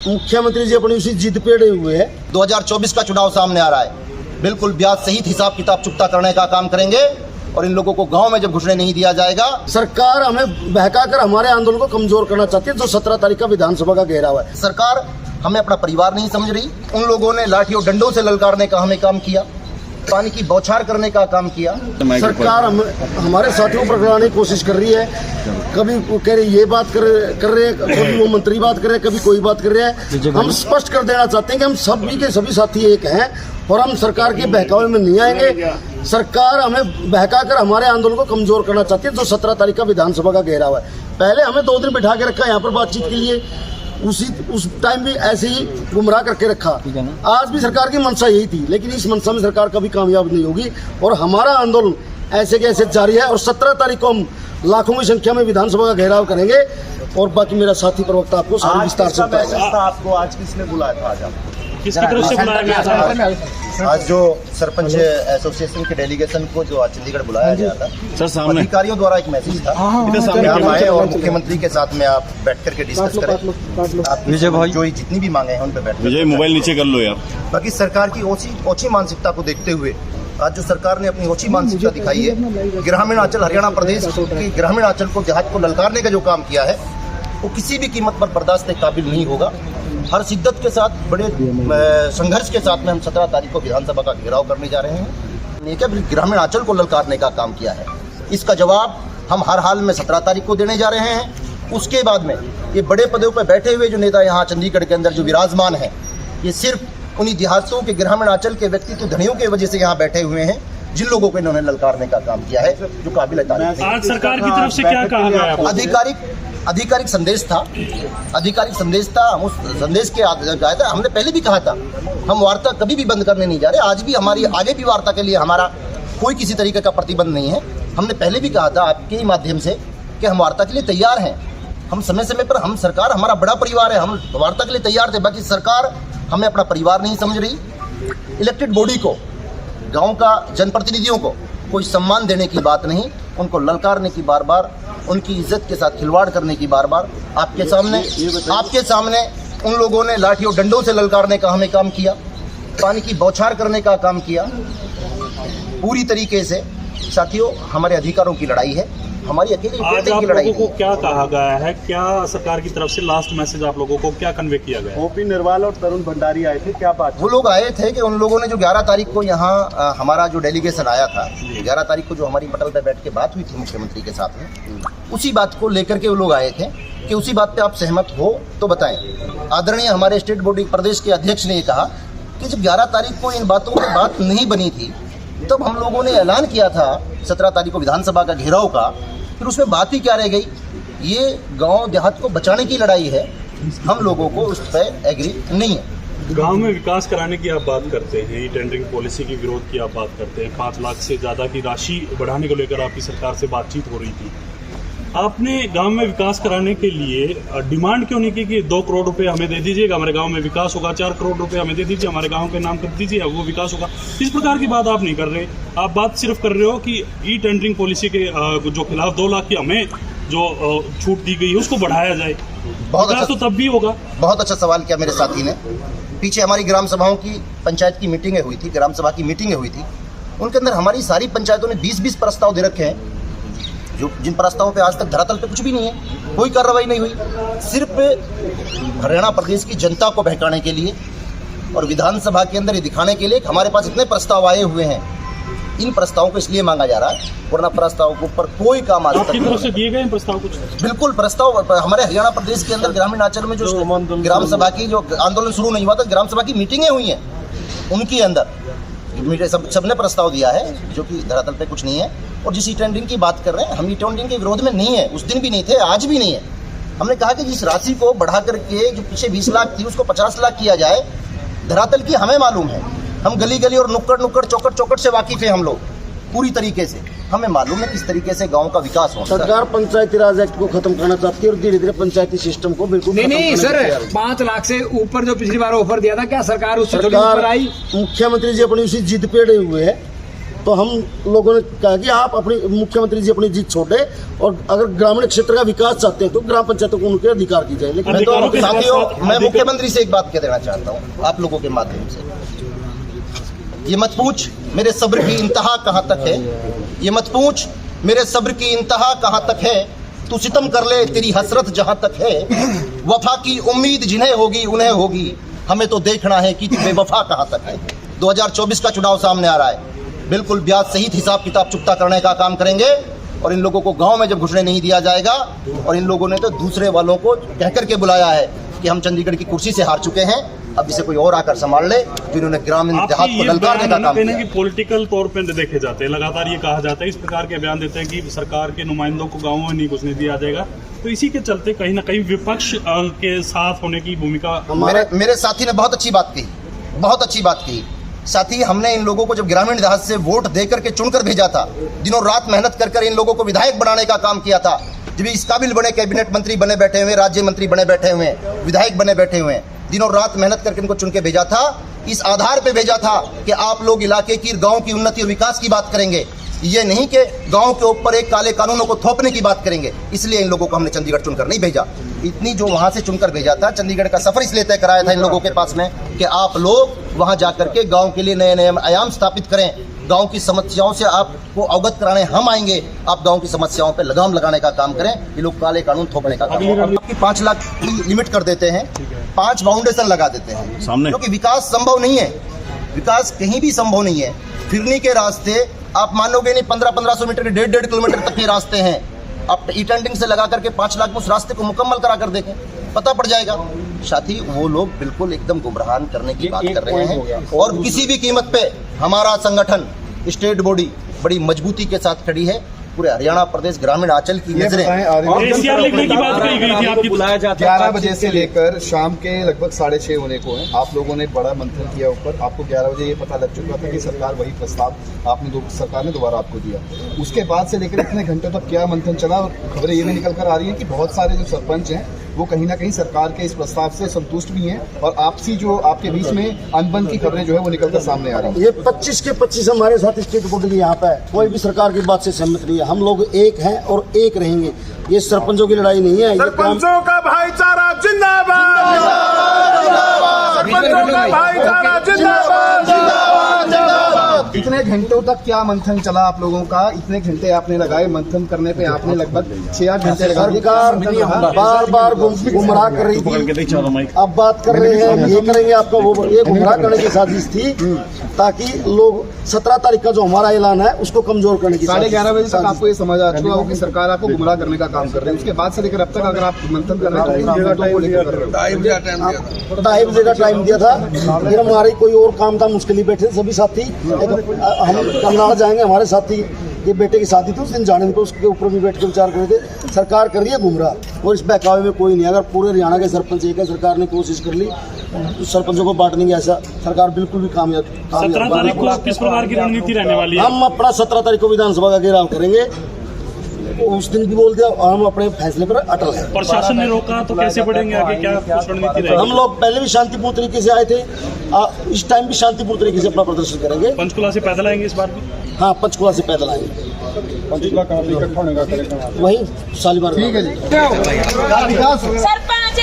मुख्यमंत्री जी अपनी उसी जिद पे अड़े हुए हैं। 2024 का चुनाव सामने आ रहा है, बिल्कुल ब्याज सहित हिसाब किताब चुकता करने का काम करेंगे और इन लोगों को गांव में जब घुसने नहीं दिया जाएगा। सरकार हमें बहकाकर हमारे आंदोलन को कमजोर करना चाहती है, जो 17 तारीख का विधानसभा का घेराव है। सरकार हमें अपना परिवार नहीं समझ रही। उन लोगों ने लाठी और डंडों से ललकारने का हमें काम किया, पानी की बौछार करने का काम किया। सरकार हमारे साथियों को पकड़ाने की कोशिश कर रही है। कभी कह रही ये बात कर रहे हैं, कभी वो मंत्री बात कर रहे हैं, कभी कोई बात कर रहे हैं। हम स्पष्ट कर देना चाहते हैं कि हम सभी के सभी साथी एक हैं और हम सरकार के बहकावे में नहीं आएंगे। सरकार हमें बहकाकर हमारे आंदोलन को कमजोर करना चाहती है, जो 17 तारीख का विधानसभा का घेराव है। पहले हमें 2 दिन बिठा के रखा यहाँ पर बातचीत के लिए, उस टाइम भी ऐसे ही गुमराह करके रखा। आज भी सरकार की मंशा यही थी, लेकिन इस मंशा में सरकार कभी कामयाब नहीं होगी और हमारा आंदोलन ऐसे के ऐसे जारी है। और 17 तारीख को हम लाखों की संख्या में विधानसभा का घेराव करेंगे और बाकी मेरा साथी प्रवक्ता आपको सारी विस्तार से बताएगा। आपको आज किसने बुलाया था? आज आपको किसकी तरफ से बुलाया गया था? आज जो सरपंच एसोसिएशन के डेलीगेशन को जो आज चंडीगढ़ बुलाया गया था, सर सामने अधिकारियों द्वारा एक मैसेज था कि आप आए और मुख्यमंत्री के साथ में आप बैठ करके डिस्कस करें। आप विजय भाई जो जितनी भी मांगे हैं उन पे बैठ। विजय मोबाइल नीचे कर लो यार। बाकी सरकार की ओछी मानसिकता को देखते हुए आज जो सरकार ने अपनी ओछी मानसिकता दिखाई है, ग्रामीण अंचल हरियाणा प्रदेश की ग्रामीण अंचल को देहात को ललकारने का जो काम किया है वो किसी भी कीमत पर बर्दाश्त के काबिल नहीं होगा। हर शिद्दत के साथ, बड़े संघर्ष के साथ में हम 17 तारीख को विधानसभा का घेराव करने जा रहे हैं। ग्रामीण अंचल को ललकारने का काम किया है, इसका जवाब हम हर हाल में 17 तारीख को देने जा रहे हैं। उसके बाद में ये बड़े पदों पर बैठे हुए जो नेता यहाँ चंडीगढ़ के अंदर जो विराजमान हैं, ये सिर्फ उन्हीं देहातों के ग्रामीण अंचल के व्यक्तित्व धनियों की वजह से यहाँ बैठे हुए हैं, जिन लोगों को इन्होंने ललकारने का काम किया है, जो काबिल तारीफ है। आज सरकार की तरफ से क्या कहा गया? आधिकारिक संदेश था। हम उस संदेश के आया था। हमने पहले भी कहा था हम वार्ता कभी भी बंद करने नहीं जा रहे। आज भी हमारी आगे भी वार्ता के लिए हमारा कोई किसी तरीके का प्रतिबंध नहीं है। हमने पहले भी कहा था आपके ही माध्यम से कि हम वार्ता के लिए तैयार हैं। हम समय समय पर हम सरकार हमारा बड़ा परिवार है, हम वार्ता के लिए तैयार थे। बाकी सरकार हमें अपना परिवार नहीं समझ रही। इलेक्टेड बॉडी को, गाँव का जनप्रतिनिधियों को कोई सम्मान देने की बात नहीं, उनको ललकारने की बार बार, उनकी इज्जत के साथ खिलवाड़ करने की बार बार आपके सामने उन लोगों ने लाठी और डंडों से ललकारने का हमें काम किया, पानी की बौछार करने का काम किया। पूरी तरीके से साथियों हमारे अधिकारों की लड़ाई है, हमारी अकेली की लड़ाई लोगों को क्या कहा गया है? क्या सरकार की तरफ से लास्ट मैसेज आप लोगों को क्या कन्वे किया गया? ओपी निर्वाल और तरुण भंडारी आए थे, क्या बात? वो लोग आए थे कि उन लोगों ने जो 11 तारीख को यहाँ हमारा जो डेलीगेशन आया था, 11 तारीख को जो हमारी पटल पे बैठ के बात हुई थी मुख्यमंत्री के साथ में, उसी बात को लेकर के वो लोग आए थे कि उसी बात पे आप सहमत हो तो बताएं। आदरणीय हमारे स्टेट बॉडी प्रदेश के अध्यक्ष ने ये कहा कि जब 11 तारीख को इन बातों पर बात नहीं बनी थी, तब हम लोगों ने ऐलान किया था 17 तारीख को विधानसभा का घेराव का, फिर उसमें बात ही क्या रह गई? ये गांव देहात को बचाने की लड़ाई है, हम लोगों को उस पर एग्री नहीं है। गांव में विकास कराने की आप बात करते हैं, ई टेंडरिंग पॉलिसी के विरोध की आप बात करते हैं, 5 लाख से ज़्यादा की राशि बढ़ाने को लेकर आपकी सरकार से बातचीत हो रही थी। आपने गांव में विकास कराने के लिए डिमांड क्यों नहीं की कि 2 करोड़ रुपए हमें दे दीजिएगा, हमारे गांव में विकास होगा, 4 करोड़ रुपए हमें दे दीजिए, हमारे गांव के नाम कर दीजिए, वो विकास होगा? इस प्रकार की बात आप नहीं कर रहे। आप बात सिर्फ कर रहे हो कि ई टेंडरिंग पॉलिसी के जो खिलाफ 2 लाख की हमें जो छूट दी गई है उसको बढ़ाया जाए। बहुत अच्छा, तो तब भी होगा। बहुत अच्छा सवाल किया मेरे साथी ने। पीछे हमारी ग्राम सभाओं की, पंचायत की मीटिंगें हुई थी, ग्राम सभा की मीटिंगें हुई थी, उनके अंदर हमारी सारी पंचायतों ने 20-20 प्रस्ताव दे रखे हैं, जो जिन प्रस्तावों पे आज तक धरातल पे कुछ भी नहीं है, कोई कार्रवाई नहीं हुई। सिर्फ हरियाणा प्रदेश की जनता को बहकाने के लिए और विधानसभा के अंदर ये दिखाने के लिए कि हमारे पास इतने प्रस्ताव आए हुए हैं। इन प्रस्तावों को इसलिए मांगा जा रहा है, वरना प्रस्ताव के ऊपर कोई काम आज तक तरफ से दिए गए प्रस्ताव कुछ? बिल्कुल, प्रस्ताव हमारे हरियाणा प्रदेश के अंदर ग्रामीण अंचल में जो ग्राम सभा की जो आंदोलन शुरू नहीं हुआ था, ग्राम सभा की मीटिंगें हुई हैं, उनके अंदर सबने प्रस्ताव दिया है, जो कि धरातल पे कुछ नहीं है। और जिस ई टेंडरिंग की बात कर रहे हैं, हम ई टेंडरिंग के विरोध में नहीं है, उस दिन भी नहीं थे, आज भी नहीं है। हमने कहा कि जिस राशि को बढ़ा करके जो पीछे 20 लाख थी उसको 50 लाख किया जाए। धरातल की हमें मालूम है, हम गली गली और नुक्कड़ चौकट से वाकिफ है हम लोग पूरी तरीके से। हमें मालूम है किस तरीके से गांव का विकास हो। सरकार पंचायती राज एक्ट को खत्म करना चाहती है और धीरे धीरे पंचायती सिस्टम को बिल्कुल नहीं सर, 5 लाख से ऊपर जो पिछली बार ऑफर दिया था, क्या सरकार उससे ऊपर आई? मुख्यमंत्री जी अपनी उसी जिद पे अड़े हुए हैं। तो हम लोगों ने कहा कि आप अपनी मुख्यमंत्री जी अपनी जीत छोड़े और अगर ग्रामीण क्षेत्र का विकास चाहते हैं तो ग्राम पंचायतों को उनके अधिकार दी जाए। लेकिन मैं तो अधिकारों के साथियों, साथ- मैं मुख्यमंत्री से एक बात कह देना चाहता हूँ आप लोगों के माध्यम से, ये मत पूछ मेरे सब्र की इंतहा कहाँ तक है, ये मत पूछ मेरे सब्र की इंतहा कहाँ तक है, तू सितम कर ले तेरी हसरत जहाँ तक है, वफा की उम्मीद जिन्हें होगी उन्हें होगी, हमें तो देखना है कि तू बेवफा कहाँ तक है। 2024 का चुनाव सामने आ रहा है, बिल्कुल ब्याज सहित हिसाब किताब चुकता करने का काम करेंगे और इन लोगों को गांव में जब घुसने नहीं दिया जाएगा, और इन लोगों ने तो दूसरे वालों को कह करके बुलाया है कि हम चंडीगढ़ की कुर्सी से हार चुके हैं, अब इसे कोई और आकर संभाल ले, जिन्होंने ग्रामीण देहात आपकी को ये ललकारने का बयान काम कहीं किया। कि पॉलिटिकल तौर पे देखे जाते हैं, लगातार ये कहा जाता है, इस प्रकार के बयान देते हैं कि सरकार के नुमाइंदों को गाँव में नहीं घुसने दिया जाएगा, तो इसी के चलते कहीं ना कहीं विपक्ष के साथ होने की भूमिका। मेरे साथी ने बहुत अच्छी बात कही, बहुत अच्छी बात कही। साथी, हमने इन लोगों को जब ग्रामीण देहात से वोट देकर के चुनकर भेजा था, दिनों रात मेहनत कर इन लोगों को विधायक बनाने का काम किया था, जब इस काबिल बने कैबिनेट मंत्री बने बैठे हुए, राज्य मंत्री बने बैठे हुए, विधायक बने बैठे हुए, दिनों रात मेहनत करके इनको चुन के भेजा था, इस आधार पे भेजा था कि आप लोग इलाके की गांव की उन्नति और विकास की बात करेंगे, ये नहीं कि गांव के ऊपर एक काले कानूनों को थोपने की बात करेंगे। इसलिए इन लोगों को हमने चंडीगढ़ चुनकर नहीं भेजा। इतनी जो वहां से चुनकर भेजा था, चंडीगढ़ का सफर इसलिए तय कराया था इन लोगों के पास में कि आप लोग वहां जाकर के गांव के लिए नए नए आयाम स्थापित करें, गांव की समस्याओं से आपको अवगत कराने हम आएंगे, आप गांव की समस्याओं पे लगाम लगाने का काम करें, ये लोग काले कानून थोपने का काम। आपकी 5 लाख की लिमिट कर देते हैं, 5 फाउंडेशन लगा देते हैं सामने, क्योंकि विकास संभव नहीं है, विकास कहीं भी संभव नहीं है। फिरनी के रास्ते आप मानोगे नहीं, 1500 मीटर के 1.5 किलोमीटर तक के रास्ते हैं, आप ई टेंडिंग से लगा करके 5 लाख में उस रास्ते को मुकम्मल करा कर देखें, पता पड़ जाएगा। साथी, वो लोग बिल्कुल एकदम गुमराह करने की बात कर रहे हैं, और किसी भी कीमत पे हमारा संगठन स्टेट बॉडी बड़ी मजबूती के साथ खड़ी है। पूरे हरियाणा प्रदेश ग्रामीण आंचल की नजरें एसीआर लिखने की बात कही गई थी आपकी। 11 बजे से लेकर शाम के लगभग 6:30 होने को है, आप लोगों ने बड़ा मंथन किया ऊपर, आपको 11 बजे ये पता लग चुका था कि सरकार वही प्रस्ताव आपने सरकार ने दोबारा आपको दिया। उसके बाद से लेकर इतने घंटे तक क्या मंथन चला, और खबरें ये भी निकल कर आ रही हैं कि बहुत सारे जो सरपंच हैं वो कहीं ना कहीं सरकार के इस प्रस्ताव से संतुष्ट भी हैं, और आपसी जो आपके बीच में अनबन की खबरें जो है वो निकल कर सामने आ रही हैं। ये 25 के 25 हमारे साथ स्टेट बोर्ड यहाँ पे है, कोई भी सरकार की बात से सहमत नहीं है। हम लोग एक हैं और एक रहेंगे, ये सरपंचों की लड़ाई नहीं है। सरपंचों का भाईचारा जिंदाबाद, सरपंचों का भाईचारा जिंदाबाद। इतने घंटों तक क्या मंथन चला आप लोगों का, इतने घंटे आपने लगाए मंथन करने पे, आपने लगभग 6-8 घंटे लगा दिए। सरकार बार बार गुमराह कर रही थी, अब बात कर रहे हैं ये करेंगे आपका वो, ये गुमराह करने की साजिश थी ताकि लोग 17 तारीख का जो हमारा ऐलान है उसको कमजोर करने की। 11:30 बजे तक आपको ये समझ आ चुका हो कि सरकार आपको गुमराह करने का काम कर रही है। उसके बाद से लेकर अब तक अगर आप मंथन कर रहे हैं तो 2.5 बजे का टाइम दिया था, फिर हमारी कोई और काम था, मुश्किल ही बैठे थे सभी साथी। हम कमनाड़ जाएंगे, हमारे साथी के बेटे की शादी थी, उस दिन जाने को उसके ऊपर भी बैठ कर विचार कर रहे थे। सरकार कर रही है गुमराह, और इस बहकावे में कोई नहीं। अगर पूरे हरियाणा के सरपंच एक है, सरकार ने कोशिश कर ली सरपंचों को बांटने की, ऐसा सरकार बिल्कुल भी कामयाब 17 तारीख को किस प्रकार की रणनीति रहने वाली है? हम अपना 17 तारीख को विधानसभा का घेराव करेंगे, उस दिन भी बोल दिया, और हम अपने फैसले पर अटल हैं। प्रशासन ने रोका तो कैसे बढ़ेंगे आगे, क्या कुछ रणनीति रहेगी? हम लोग पहले भी शांतिपूर्ण तरीके से आए थे, इस टाइम भी शांतिपूर्ण तरीके से अपना प्रदर्शन करेंगे। पंचकुला से पैदल आएंगे इस बार भी? हाँ, पंचकुला से पैदल आएंगे, वही शालीमार। सरपंच